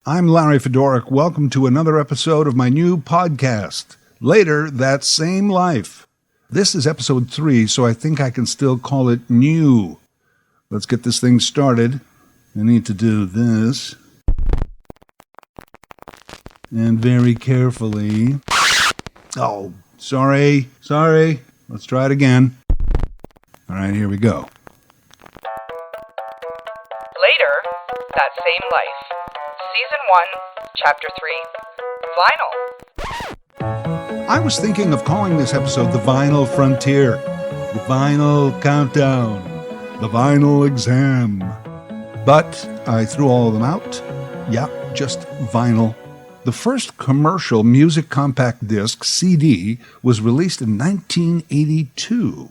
I'm Larry Fedoruk. Welcome to another episode of my new podcast, Later That Same Life. This is episode 3, so I think I can still call it new. Let's get this thing started. I need to do this. And very carefully. Oh, sorry. Let's try it again. All right, here we go. Later, That Same Life. Season 1, Chapter 3, Vinyl. I was thinking of calling this episode The Vinyl Frontier, The Vinyl Countdown, The Vinyl Exam. But I threw all of them out. Yeah, just vinyl. The first commercial music compact disc, CD, was released in 1982.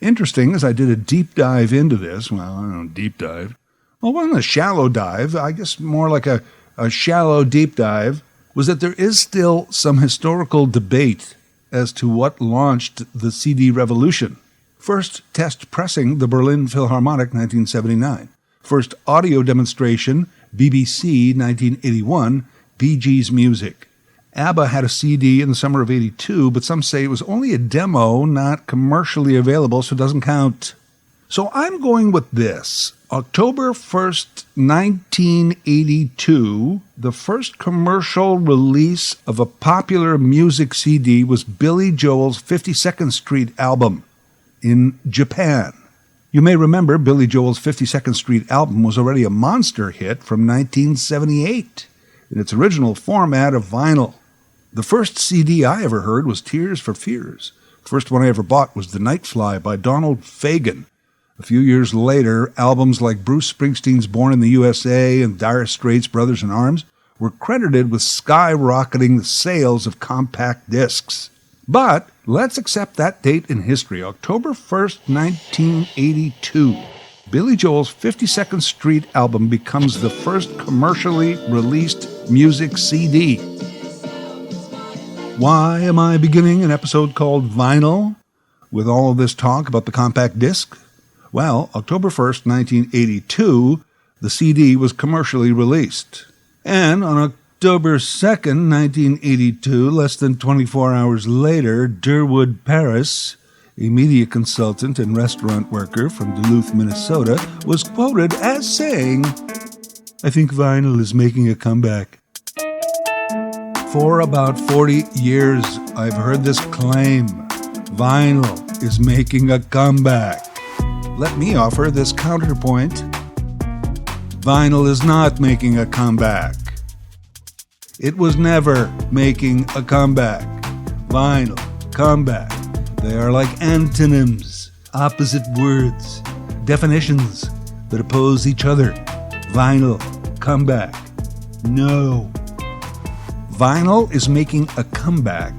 Interesting, as I did a deep dive into this, well, I don't know, deep dive. Well, it wasn't a shallow dive, I guess more like a shallow deep dive, was that there is still some historical debate as to what launched the CD revolution. First test pressing, the Berlin Philharmonic, 1979. First audio demonstration, BBC, 1981, Bee Gees Music. ABBA had a CD in the summer of 82, but some say it was only a demo, not commercially available, so it doesn't count. So I'm going with this. October 1st, 1982, the first commercial release of a popular music CD was Billy Joel's 52nd Street album in Japan. You may remember Billy Joel's 52nd Street album was already a monster hit from 1978 in its original format of vinyl. The first CD I ever heard was Tears for Fears. The first one I ever bought was The Nightfly by Donald Fagen. A few years later, albums like Bruce Springsteen's Born in the USA and Dire Straits' Brothers in Arms were credited with skyrocketing the sales of compact discs. But let's accept that date in history, October 1st, 1982. Billy Joel's 52nd Street album becomes the first commercially released music CD. Why am I beginning an episode called Vinyl with all of this talk about the compact disc? Well, October 1st, 1982, the CD was commercially released. And on October 2nd, 1982, less than 24 hours later, Durwood Paris, a media consultant and restaurant worker from Duluth, Minnesota, was quoted as saying, "I think vinyl is making a comeback." For about 40 years, I've heard this claim. Vinyl is making a comeback. Let me offer this counterpoint. Vinyl is not making a comeback. It was never making a comeback. Vinyl, comeback. They are like antonyms, opposite words, definitions that oppose each other. Vinyl, comeback. No. Vinyl is making a comeback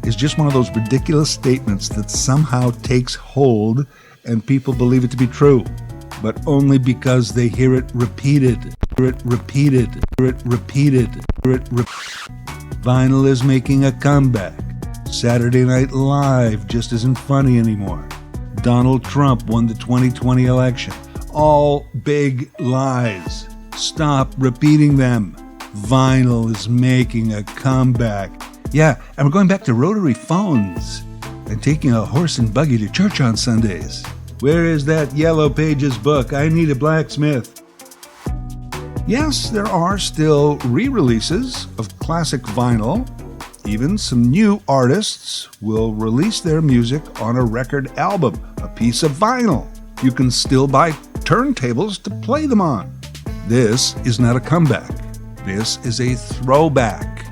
is just one of those ridiculous statements that somehow takes hold and people believe it to be true, but only because they hear it repeated. Vinyl is making a comeback. Saturday Night Live just isn't funny anymore. Donald Trump won the 2020 election. All big lies. Stop repeating them. Vinyl is making a comeback. Yeah, and we're going back to rotary phones and taking a horse and buggy to church on Sundays. Where is that Yellow Pages book? I need a blacksmith. Yes, there are still re-releases of classic vinyl. Even some new artists will release their music on a record album, a piece of vinyl. You can still buy turntables to play them on. This is not a comeback. This is a throwback.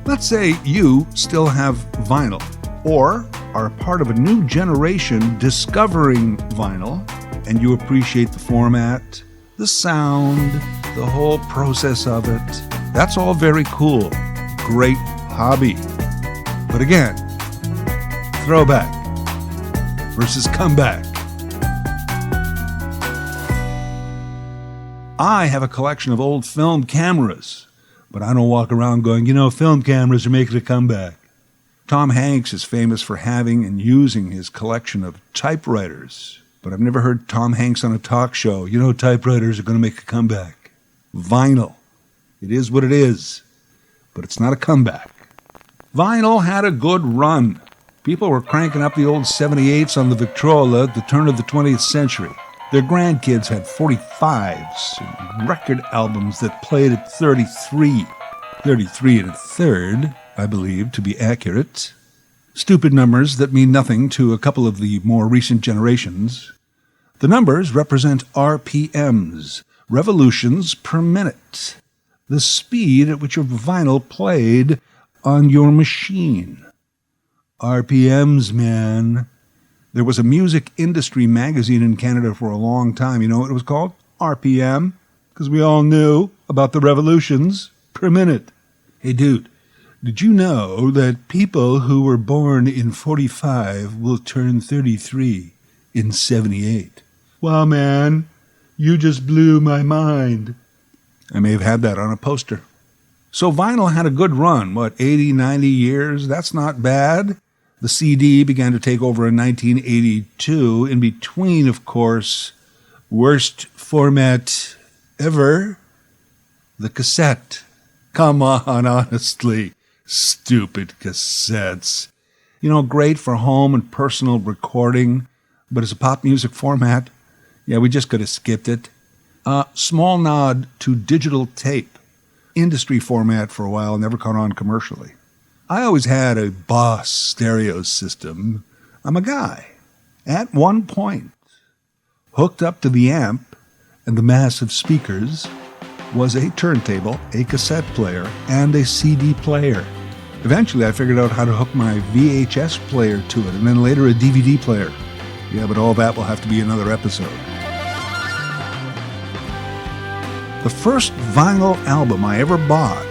Let's say you still have vinyl, or are part of a new generation discovering vinyl, and you appreciate the format, the sound, the whole process of it. That's all very cool. Great hobby. But again, throwback versus comeback. I have a collection of old film cameras, but I don't walk around going, film cameras are making a comeback. Tom Hanks is famous for having and using his collection of typewriters, but I've never heard Tom Hanks on a talk show, typewriters are going to make a comeback. Vinyl It is what it is. But it's not a comeback. Vinyl had a good run. People were cranking up the old 78s on the Victrola at the turn of the 20th century. Their grandkids had 45s and record albums that played at 33. 33 and a third, I believe, to be accurate. Stupid numbers that mean nothing to a couple of the more recent generations. The numbers represent RPMs, revolutions per minute, the speed at which your vinyl played on your machine. RPMs, man. There was a music industry magazine in Canada for a long time. You know what it was called? RPM, because we all knew about the revolutions per minute. Hey, dude, did you know that people who were born in 45 will turn 33 in 78? Wow, man, you just blew my mind. I may have had that on a poster. So vinyl had a good run, 80, 90 years? That's not bad. The CD began to take over in 1982. In between, of course, worst format ever, the cassette. Come on, honestly. Stupid cassettes. You know, great for home and personal recording, but as a pop music format, yeah, we just could have skipped it. Small nod to digital tape. Industry format for a while, never caught on commercially. I always had a Boss stereo system. I'm a guy. At one point, hooked up to the amp and the massive speakers, was a turntable, a cassette player, and a CD player. Eventually, I figured out how to hook my VHS player to it, and then later a DVD player. Yeah, but all that will have to be another episode. The first vinyl album I ever bought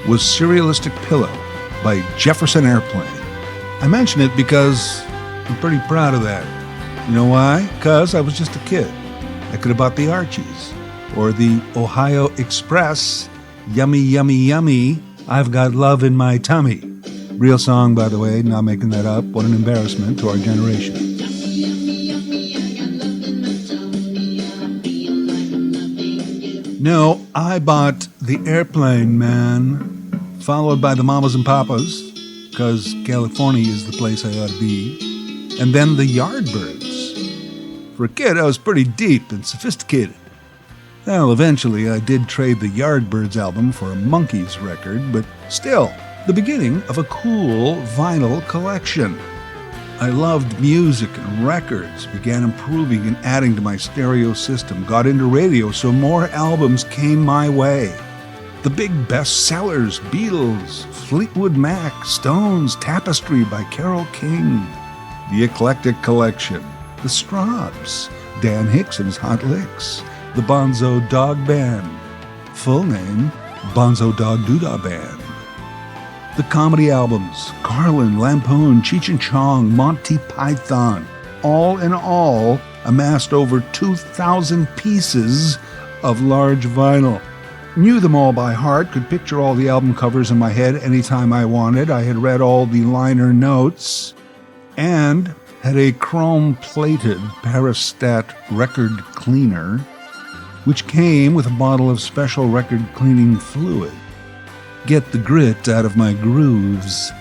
was Serialistic Pillow by Jefferson Airplane. I mention it because I'm pretty proud of that. You know why? Because I was just a kid. I could have bought the Archies or the Ohio Express, Yummy, Yummy, Yummy, I've Got Love in My Tummy. Real song, by the way, not making that up. What an embarrassment to our generation. No, I bought the Airplane, man, followed by the Mamas and Papas, because California is the place I ought to be, and then the Yardbirds. For a kid, I was pretty deep and sophisticated. Well, eventually I did trade the Yardbirds album for a Monkees record, but still, the beginning of a cool vinyl collection. I loved music and records, began improving and adding to my stereo system, got into radio, so more albums came my way. The big bestsellers, Beatles, Fleetwood Mac, Stones, Tapestry by Carole King, The Eclectic Collection, The Strawbs, Dan Hicks and his Hot Licks, The Bonzo Dog Band, full name, Bonzo Dog Doodah Band. The comedy albums, Carlin, Lampoon, Cheech and Chong, Monty Python, all in all, amassed over 2,000 pieces of large vinyl. Knew them all by heart, could picture all the album covers in my head anytime I wanted. I had read all the liner notes, and had a chrome-plated Parastat record cleaner, which came with a bottle of special record cleaning fluid. Get the grit out of my grooves.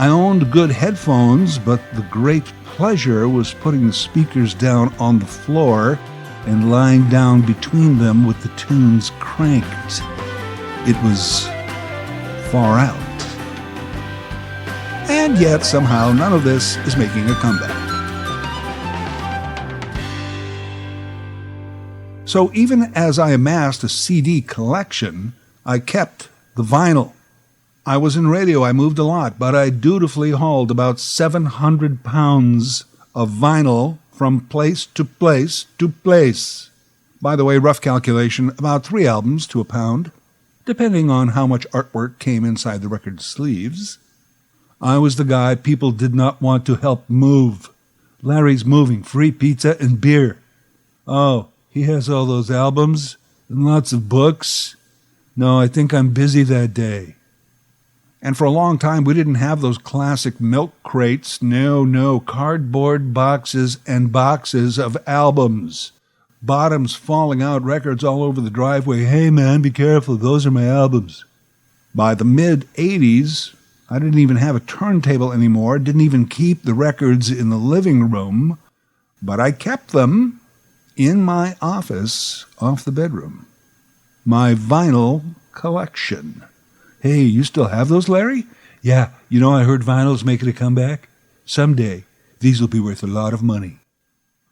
I owned good headphones, but the great pleasure was putting the speakers down on the floor and lying down between them with the tunes cranked. It was far out. And yet, somehow, none of this is making a comeback. So even as I amassed a CD collection, I kept the vinyl. I was in radio, I moved a lot, but I dutifully hauled about 700 pounds of vinyl from place to place to place. By the way, rough calculation, about 3 albums to a pound, depending on how much artwork came inside the record sleeves. I was the guy people did not want to help move. Larry's moving, free pizza and beer. Oh, he has all those albums and lots of books. No, I think I'm busy that day. And for a long time, we didn't have those classic milk crates. No, cardboard boxes and boxes of albums. bottoms falling out, records all over the driveway. Hey man, be careful, those are my albums. By the mid-'80s, I didn't even have a turntable anymore, didn't even keep the records in the living room, but I kept them in my office off the bedroom. My vinyl collection. Hey, you still have those, Larry? Yeah, I heard vinyl's making a comeback. Someday, these will be worth a lot of money.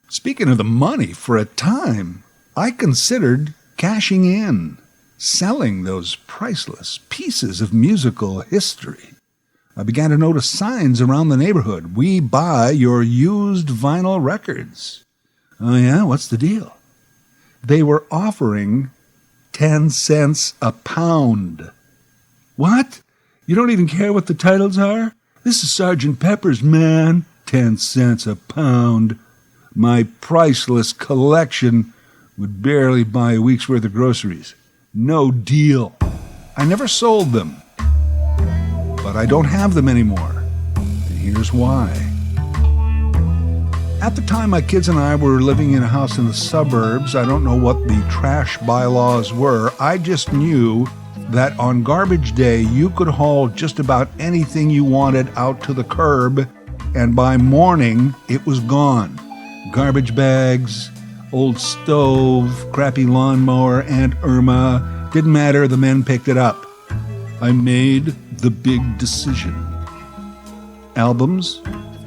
Speaking of the money, for a time, I considered cashing in, selling those priceless pieces of musical history. I began to notice signs around the neighborhood. We buy your used vinyl records. Oh yeah, what's the deal? They were offering 10 cents a pound. What? You don't even care what the titles are? This is Sgt. Pepper's, man. 10 cents a pound. My priceless collection would barely buy a week's worth of groceries. No deal. I never sold them. But I don't have them anymore. And here's why. At the time my kids and I were living in a house in the suburbs, I don't know what the trash bylaws were. I just knew that on garbage day you could haul just about anything you wanted out to the curb, and by morning it was gone. Garbage bags, old stove, crappy lawnmower, Aunt Irma, didn't matter, the men picked it up. I made the big decision. Albums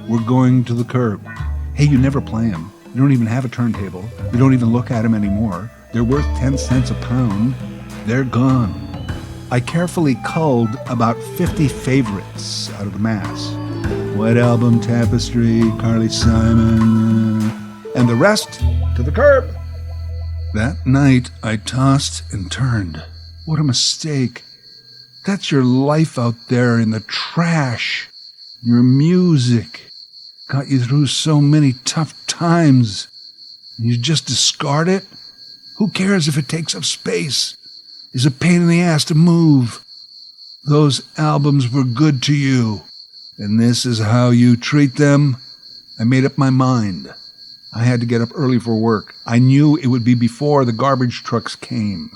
were going to the curb. Hey, you never play them. You don't even have a turntable. You don't even look at them anymore. They're worth 10 cents a pound. They're gone. I carefully culled about 50 favorites out of the mass. White Album, Tapestry, Carly Simon, and the rest to the curb. That night, I tossed and turned. What a mistake. That's your life out there in the trash. Your music got you through so many tough times. And you just discard it? Who cares if it takes up space? It's a pain in the ass to move. Those albums were good to you. And this is how you treat them? I made up my mind. I had to get up early for work. I knew it would be before the garbage trucks came.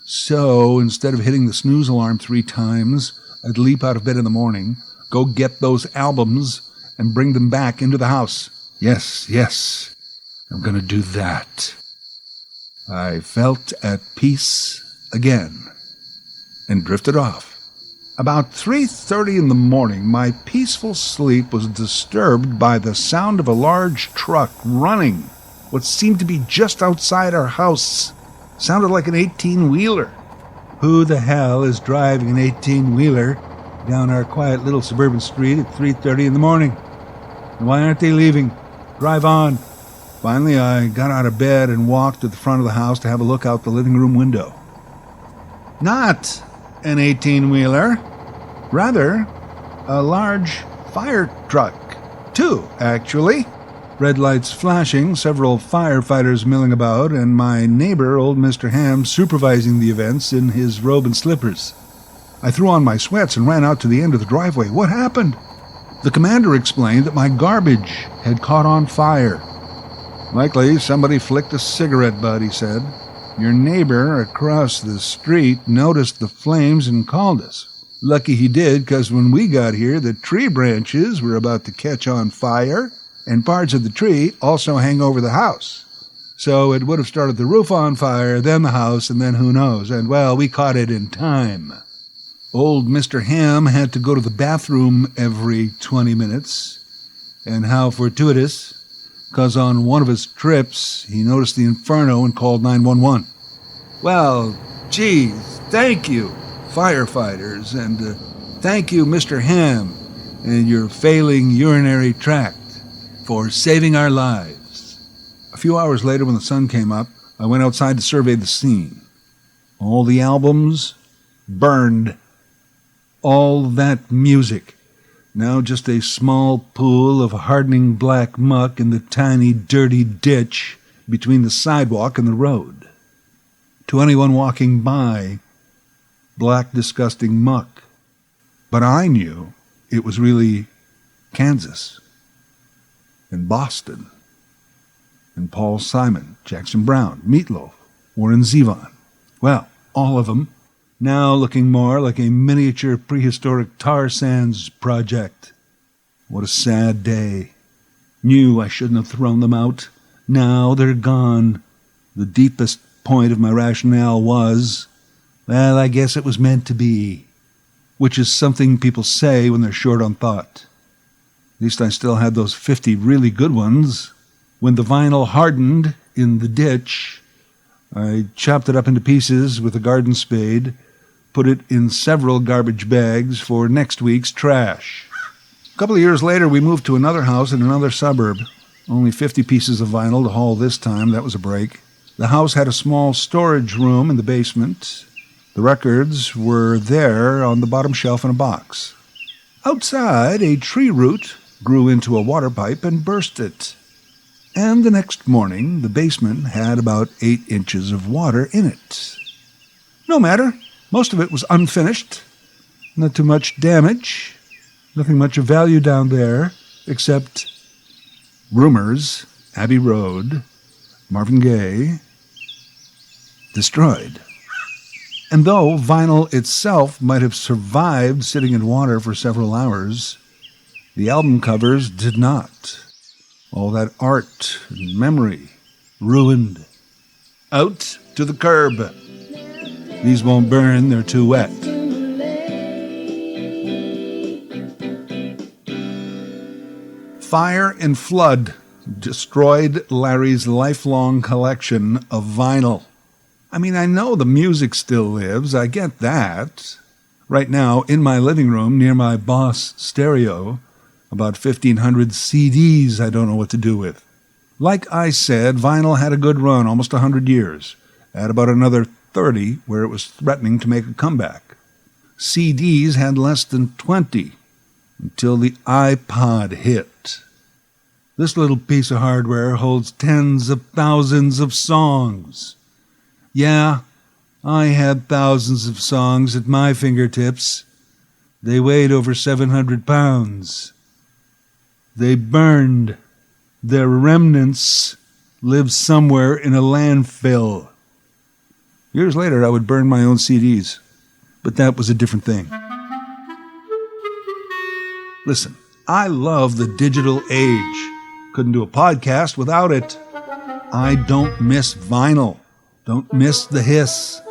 So instead of hitting the snooze alarm 3 times, I'd leap out of bed in the morning, go get those albums, and bring them back into the house. Yes, I'm going to do that. I felt at peace again and drifted off. About 3:30 in the morning, my peaceful sleep was disturbed by the sound of a large truck running what seemed to be just outside our house. Sounded like an 18-wheeler. Who the hell is driving an 18-wheeler down our quiet little suburban street at 3:30 in the morning? And why aren't they leaving? Drive on. Finally, I got out of bed and walked to the front of the house to have a look out the living room window. Not an 18-wheeler. Rather, a large fire truck. 2, actually. Red lights flashing, several firefighters milling about, and my neighbor, old Mr. Ham, supervising the events in his robe and slippers. I threw on my sweats and ran out to the end of the driveway. What happened? The commander explained that my garbage had caught on fire. Likely somebody flicked a cigarette butt, he said. Your neighbor across the street noticed the flames and called us. Lucky he did, because when we got here, the tree branches were about to catch on fire, and parts of the tree also hang over the house. So it would have started the roof on fire, then the house, and then who knows. And, well, we caught it in time. Old Mr. Ham had to go to the bathroom every 20 minutes. And how fortuitous, because on one of his trips, he noticed the inferno and called 911. Well, geez, thank you, firefighters, and thank you, Mr. Ham, and your failing urinary tract, for saving our lives. A few hours later, when the sun came up, I went outside to survey the scene. All the albums burned. All that music. Now just a small pool of hardening black muck in the tiny, dirty ditch between the sidewalk and the road. To anyone walking by, black, disgusting muck. But I knew it was really Kansas and Boston and Paul Simon, Jackson Browne, Meatloaf, Warren Zevon. Well, all of them now looking more like a miniature prehistoric tar sands project. What a sad day. Knew I shouldn't have thrown them out. Now they're gone. The deepest point of my rationale was, well, I guess it was meant to be, which is something people say when they're short on thought. At least I still had those 50 really good ones. When the vinyl hardened in the ditch, I chopped it up into pieces with a garden spade, put it in several garbage bags for next week's trash. A couple of years later, we moved to another house in another suburb. Only 50 pieces of vinyl to haul this time. That was a break. The house had a small storage room in the basement. The records were there on the bottom shelf in a box. Outside, a tree root grew into a water pipe and burst it. And the next morning, the basement had about 8 inches of water in it. No matter. Most of it was unfinished. Not too much damage. Nothing much of value down there, except Rumors, Abbey Road, Marvin Gaye, destroyed. And though vinyl itself might have survived sitting in water for several hours, the album covers did not. All that art and memory ruined. Out to the curb. These won't burn, they're too wet. Fire and flood destroyed Larry's lifelong collection of vinyl. I mean, I know the music still lives, I get that. Right now, in my living room near my Boss stereo, about 1,500 CDs I don't know what to do with. Like I said, vinyl had a good run, almost 100 years. At about another 30, where it was threatening to make a comeback. CDs had less than 20, until the iPod hit. This little piece of hardware holds tens of thousands of songs. Yeah, I had thousands of songs at my fingertips. They weighed over 700 pounds. They burned. Their remnants live somewhere in a landfill. Years later, I would burn my own CDs, but that was a different thing. Listen, I love the digital age. Couldn't do a podcast without it. I don't miss vinyl. Don't miss the hiss,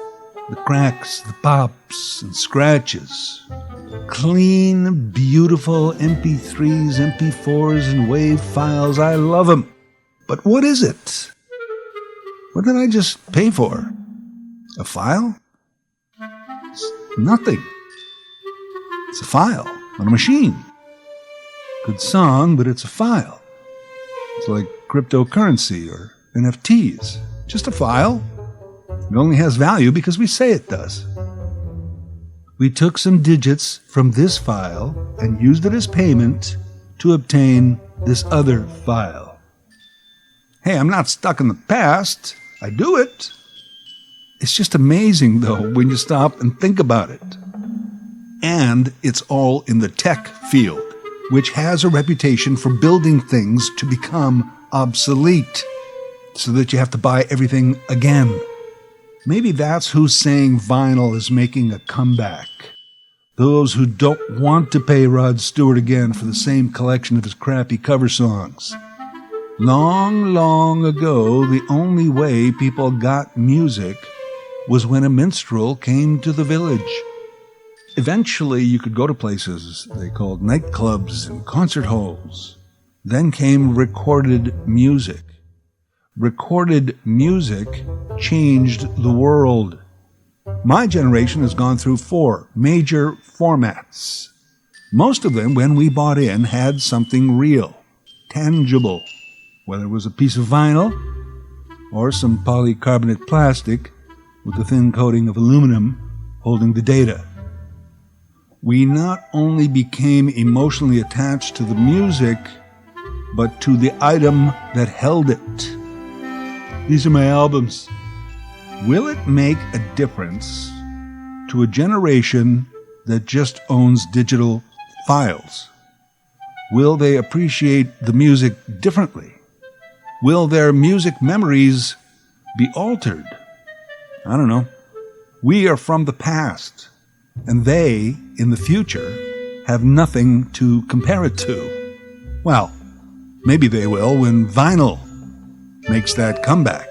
the cracks, the pops and scratches. Clean, beautiful MP3s, MP4s, and WAV files. I love them. But what is it? What did I just pay for? A file? It's nothing. It's a file on a machine. Good song, but it's a file. It's like cryptocurrency or NFTs. Just a file. It only has value because we say it does. We took some digits from this file and used it as payment to obtain this other file. Hey, I'm not stuck in the past. I do it. It's just amazing, though, when you stop and think about it. And it's all in the tech field, which has a reputation for building things to become obsolete, so that you have to buy everything again. Maybe that's who's saying vinyl is making a comeback. Those who don't want to pay Rod Stewart again for the same collection of his crappy cover songs. Long, long ago, the only way people got music was when a minstrel came to the village. Eventually, you could go to places they called nightclubs and concert halls. Then came recorded music. Recorded music changed the world. My generation has gone through 4 major formats. Most of them, when we bought in, had something real, tangible, whether it was a piece of vinyl or some polycarbonate plastic with a thin coating of aluminum holding the data. We not only became emotionally attached to the music, but to the item that held it. These are my albums. Will it make a difference to a generation that just owns digital files? Will they appreciate the music differently? Will their music memories be altered? I don't know. We are from the past, and they, in the future, have nothing to compare it to. Well, maybe they will when vinyl makes that comeback.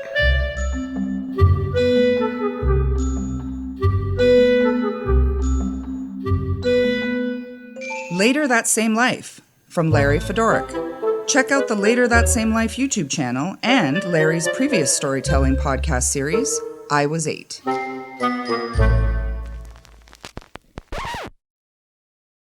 Later That Same Life from Larry Fedoruk. Check out the Later That Same Life YouTube channel and Larry's previous storytelling podcast series, I Was 8.